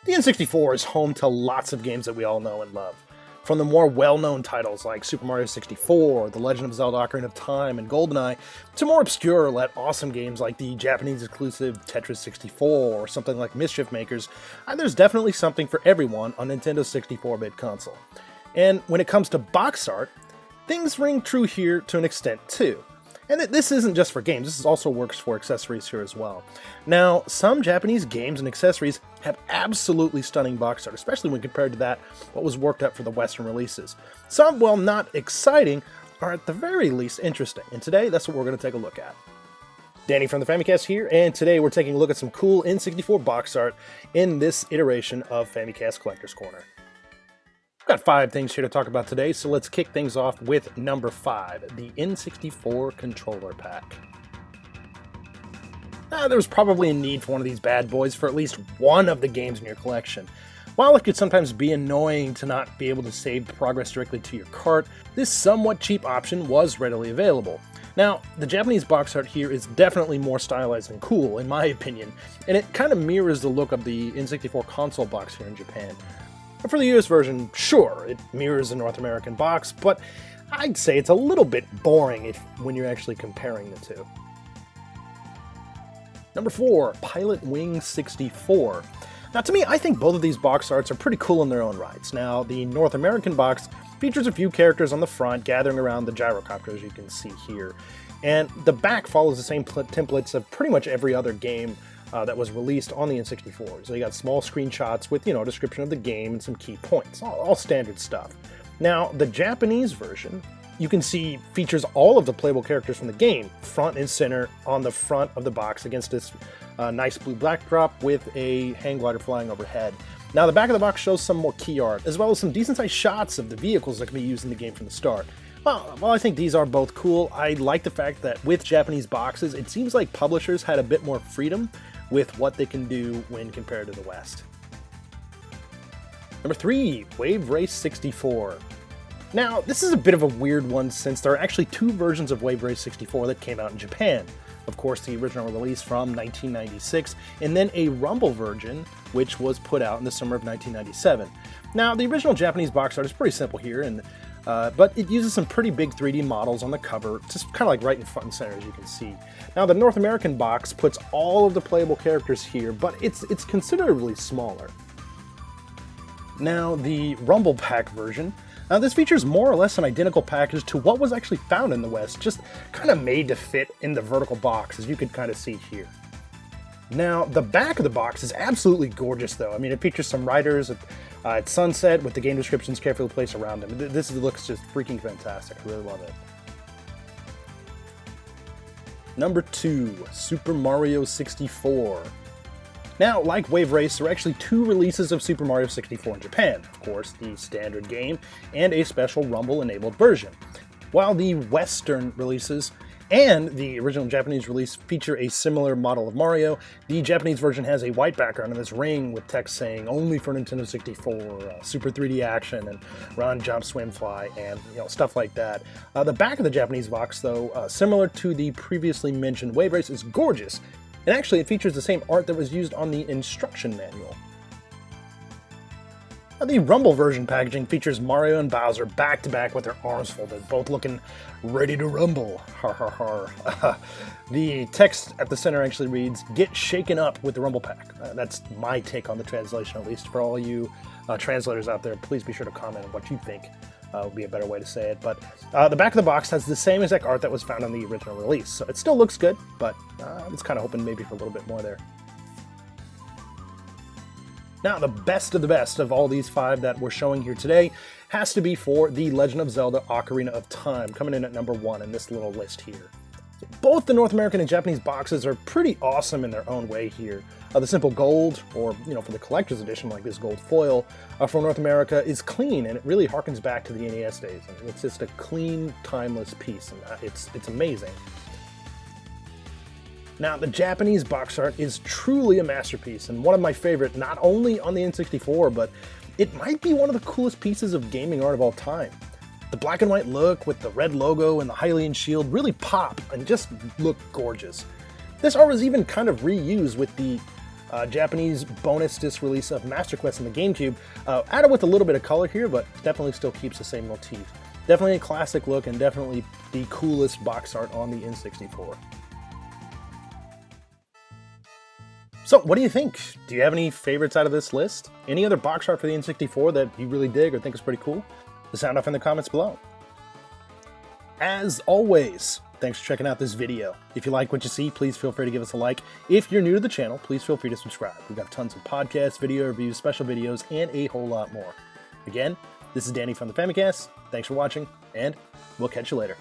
The N64 is home to lots of games that we all know and love. From the more well-known titles like Super Mario 64, The Legend of Zelda Ocarina of Time, and GoldenEye, to more obscure yet awesome games like the Japanese-exclusive Tetris 64 or something like Mischief Makers, there's definitely something for everyone on Nintendo's 64-bit console. And when it comes to box art, things ring true here to an extent too. And this isn't just for games, this also works for accessories here as well. Now, some Japanese games and accessories have absolutely stunning box art, especially when compared to what was worked up for the Western releases. Some, while not exciting, are at the very least interesting, and today that's what we're going to take a look at. Danny from the Famicast here, and today we're taking a look at some cool N64 box art in this iteration of Famicast Collector's Corner. I've got 5 things here to talk about today, so let's kick things off with number 5, the N64 Controller Pack. There was probably a need for one of these bad boys for at least one of the games in your collection. While it could sometimes be annoying to not be able to save progress directly to your cart, this somewhat cheap option was readily available. Now, the Japanese box art here is definitely more stylized and cool, in my opinion, and it kind of mirrors the look of the N64 console box here in Japan. For the US version, sure, it mirrors the North American box, but I'd say it's a little bit boring when you're actually comparing the two. Number 4, Pilot Wing 64. Now to me, I think both of these box arts are pretty cool in their own rights. Now, the North American box features a few characters on the front gathering around the gyrocopter, as you can see here. And the back follows the same templates of pretty much every other game that was released on the N64. So you got small screenshots with, a description of the game and some key points, all standard stuff. Now, the Japanese version, you can see, features all of the playable characters from the game, front and center on the front of the box against this nice blue backdrop with a hang glider flying overhead. Now, the back of the box shows some more key art, as well as some decent-sized shots of the vehicles that can be used in the game from the start. Well, while I think these are both cool, I like the fact that with Japanese boxes, it seems like publishers had a bit more freedom with what they can do when compared to the West. Number 3, Wave Race 64. Now, this is a bit of a weird one since there are actually 2 versions of Wave Race 64 that came out in Japan. Of course, the original release from 1996, and then a Rumble version, which was put out in the summer of 1997. Now, the original Japanese box art is pretty simple here, but it uses some pretty big 3D models on the cover, just kind of like right in front and center, as you can see. Now, the North American box puts all of the playable characters here, but it's considerably smaller. Now, the Rumble Pack version. This features more or less an identical package to what was actually found in the West, just kind of made to fit in the vertical box, as you can kind of see here. Now, the back of the box is absolutely gorgeous, though. I mean, it features some riders at sunset with the game descriptions carefully placed around them. This looks just freaking fantastic. I really love it. Number 2, Super Mario 64. Now, like Wave Race, there are actually 2 releases of Super Mario 64 in Japan. Of course, the standard game and a special Rumble-enabled version. While the Western releases and the original Japanese release feature a similar model of Mario, the Japanese version has a white background and this ring with text saying only for Nintendo 64, Super 3D action, and run, jump, swim, fly, and stuff like that. The back of the Japanese box, though, similar to the previously mentioned Wave Race, is gorgeous. And actually, it features the same art that was used on the instruction manual. Now, the Rumble version packaging features Mario and Bowser back-to-back with their arms folded, both looking ready to rumble. Har har har. The text at the center actually reads, "Get shaken up with the Rumble Pack." That's my take on the translation, at least. For all you translators out there, please be sure to comment on what you think would be a better way to say it. But the back of the box has the same exact art that was found on the original release, so it still looks good, but I was kind of hoping maybe for a little bit more there. Now, the best of all these 5 that we're showing here today has to be for The Legend of Zelda Ocarina of Time, coming in at number 1 in this little list here. So both the North American and Japanese boxes are pretty awesome in their own way here. The simple gold, or for the collector's edition like this gold foil, from North America is clean, and it really harkens back to the NES days. I mean, it's just a clean, timeless piece, and it's amazing. Now, the Japanese box art is truly a masterpiece, and one of my favorite, not only on the N64, but it might be one of the coolest pieces of gaming art of all time. The black and white look with the red logo and the Hylian shield really pop and just look gorgeous. This art was even kind of reused with the Japanese bonus disc release of Master Quest on the GameCube, added with a little bit of color here, but definitely still keeps the same motif. Definitely a classic look and definitely the coolest box art on the N64. So, what do you think? Do you have any favorites out of this list? Any other box art for the N64 that you really dig or think is pretty cool? Sound off in the comments below. As always, thanks for checking out this video. If you like what you see, please feel free to give us a like. If you're new to the channel, please feel free to subscribe. We've got tons of podcasts, video reviews, special videos, and a whole lot more. Again, this is Danny from the Famicast. Thanks for watching, and we'll catch you later.